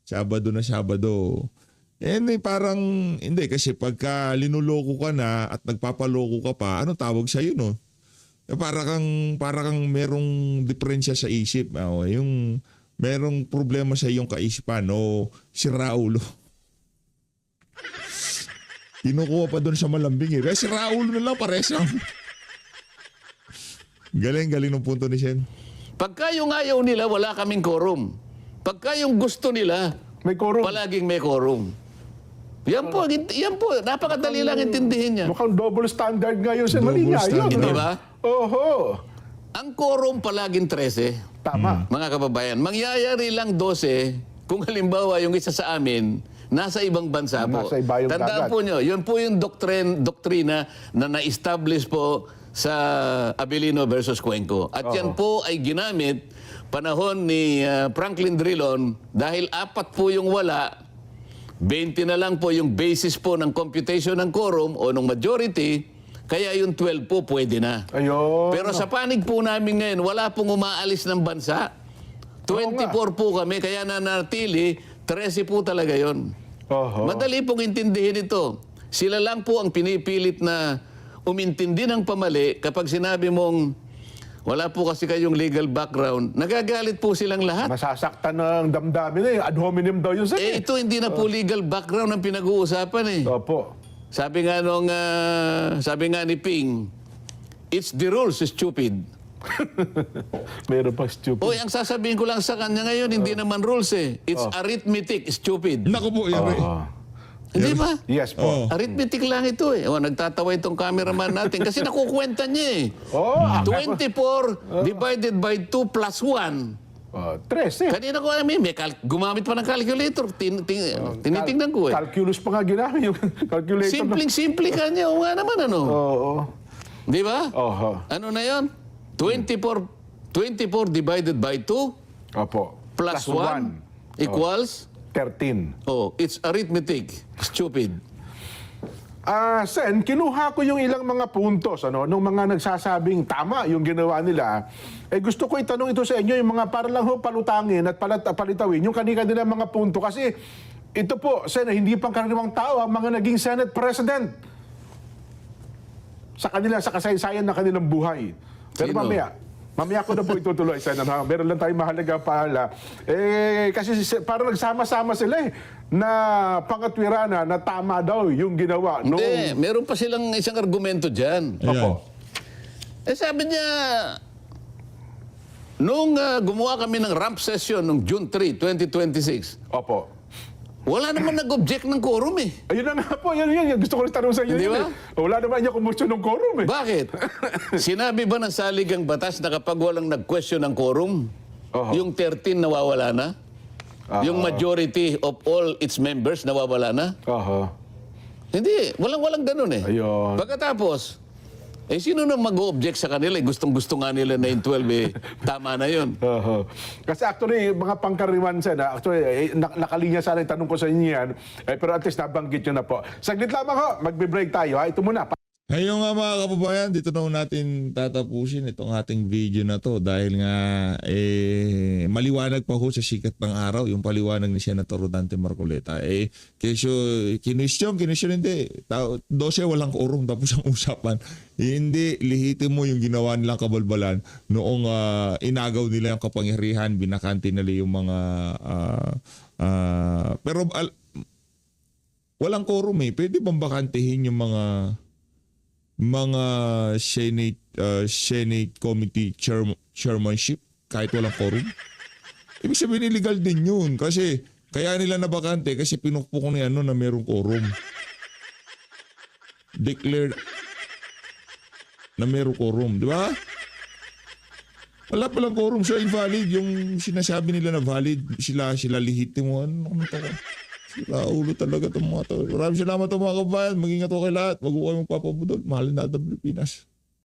[SPEAKER 3] Sabado na Sabado. Parang, hindi kasi pagka linuloko ka na at nagpapaloko ka pa, ano tawag sa'yo no? Para kang merong diferensya sa isip. Yung merong problema sa iyong kaisipan o si Raulo. Kinukuha pa doon sa malambing eh. Kaya si Raulo na lang pares lang. Galing ng punto ni Sen.
[SPEAKER 1] Pagka yung ayaw nila, wala kaming quorum. Pagka yung gusto nila,
[SPEAKER 2] May quorum.
[SPEAKER 1] palaging may quorum. Yan po, napakadali lang intindihin niya.
[SPEAKER 2] Mukhang double standard nga yun. Mali
[SPEAKER 3] Double
[SPEAKER 2] nga yun.
[SPEAKER 3] standard.
[SPEAKER 1] Hindi ba?
[SPEAKER 2] Oho.
[SPEAKER 1] Ang quorum palaging 13.
[SPEAKER 2] Tama.
[SPEAKER 1] Mga kababayan, mangyayari lang 12 kung halimbawa yung isa sa amin nasa ibang bansa po.
[SPEAKER 2] Nasa ibayong
[SPEAKER 1] Tandaan
[SPEAKER 2] dagat.
[SPEAKER 1] po nyo, yun po yung doktrina na na-establish po sa Abilino versus Cuenco. At yan po ay ginamit panahon ni Franklin Drilon dahil 4 po yung wala, 20 na lang po yung basis po ng computation ng quorum o ng majority, kaya yung 12 po pwede na.
[SPEAKER 2] Ayun.
[SPEAKER 1] Pero sa panig po namin ngayon, wala pong umaalis ng bansa. 24 po kami, kaya nanatili, 13 po talaga yon.
[SPEAKER 2] Oho.
[SPEAKER 1] Madali pong intindihin ito. Sila lang po ang pinipilit na umintindi ng pamali kapag sinabi mong Wala po kasi kayong legal background. Nagagalit po silang lahat.
[SPEAKER 2] Masasaktan ng damdamin ad hominem daw yun, Sen.
[SPEAKER 1] Ito hindi na po legal background ang pinag-uusapan eh.
[SPEAKER 2] Opo.
[SPEAKER 1] Sabi nga ni Ping, it's the rules, stupid.
[SPEAKER 2] Meron pa stupid.
[SPEAKER 1] Oy, ang sasabihin ko lang sa kanya ngayon, hindi naman rules eh. It's arithmetic, stupid.
[SPEAKER 3] Naku po, yan.
[SPEAKER 1] Hindi ba?
[SPEAKER 2] Yes po.
[SPEAKER 3] Oh.
[SPEAKER 1] Arithmetic lang ito eh. O, nagtatawa itong cameraman natin kasi nakukwenta niya eh.
[SPEAKER 2] Oh,
[SPEAKER 1] 24 divided by 2 plus 1.
[SPEAKER 2] 13.
[SPEAKER 1] Kanina ko alam gumamit pa ng calculator. Tinitingnan ko eh.
[SPEAKER 2] Calculus pa nga ginamit yung calculator.
[SPEAKER 1] Simple kanya. O nga naman ano.
[SPEAKER 2] Oo.
[SPEAKER 1] Di ba?
[SPEAKER 2] Oho.
[SPEAKER 1] Ano na yon? 24 divided by 2
[SPEAKER 2] Opo.
[SPEAKER 1] plus 1 equals
[SPEAKER 2] 13.
[SPEAKER 1] oh, it's arithmetic. Stupid.
[SPEAKER 2] Sen, kinuha ko yung ilang mga puntos nung mga nagsasabing tama yung ginawa nila. Gusto ko itanong ito sa inyo, yung mga para lang ho palutangin at palitawin yung kanina mga punto. Kasi ito po, Sen, hindi pang karaniwang tao ang mga naging Senate President sa kasaysayan ng kanilang buhay. Pero
[SPEAKER 1] Sino?
[SPEAKER 2] mamaya ko na po itutuloy, Sen. Meron lang tayong mahalaga pahala. Kasi parang nagsama-sama sila na pangatwirana na tama daw yung ginawa.
[SPEAKER 1] Hindi, meron pa silang isang argumento dyan.
[SPEAKER 2] Opo.
[SPEAKER 1] Sabi niya, nung gumawa kami ng ramp session nung June 3, 2026,
[SPEAKER 2] Opo.
[SPEAKER 1] wala naman nag-object ng quorum eh.
[SPEAKER 2] Ayun na nga po, yan. Gusto ko rin tanong sa inyo.
[SPEAKER 1] Di
[SPEAKER 2] yun
[SPEAKER 1] ba?
[SPEAKER 2] Wala naman niya kumusyon ng quorum eh.
[SPEAKER 1] Bakit? Sinabi ba ng saligang batas na kapag walang nag-question ng quorum,
[SPEAKER 2] Oho.
[SPEAKER 1] yung 13 nawawala na? Yung majority of all its members nawawala na?
[SPEAKER 2] Oho.
[SPEAKER 1] Hindi, walang ganun eh.
[SPEAKER 2] Ayun.
[SPEAKER 1] Pagkatapos, sino na mag-object sa kanila? Gustong-gusto nga nila na yung 12 tama na yun.
[SPEAKER 2] Oho. Kasi actually, mga pangkaraniwan, Sen, actually, nakalinya sana yung tanong ko sa inyo yan. Pero at least nabanggit nyo na po. Saglit lamang ho, magbe-break tayo. Ito muna.
[SPEAKER 3] Ngayon nga mga kababayan, dito na natin tatapusin itong ating video na to dahil nga maliwanag pa ho sa sikat ng araw yung paliwanag ni Senator Rodante Marcoleta. Kinuisyon hindi. 12 walang quorum tapos ang usapan. Hindi lihitin mo yung ginawa nilang kabalbalan noong inagaw nila yung kapangyarihan, binakante nila yung mga pero walang quorum eh. Pwede bang bakantehin yung mga Senate Committee chairmanship kahit walang quorum? Ibig sabihin illegal din yun kasi kaya nila nabakante kasi pinukpok ni na merong quorum. Declared na merong quorum, di ba? Wala palang quorum, so invalid yung sinasabi nila na valid, sila lihitimo. Ano to? Sila ulo talaga itong mga to. Maraming salamat mga kabayan. Mag-ingat ko kay lahat. Wag ko kayong magpapabudol. Mahalin natin ang Pilipinas.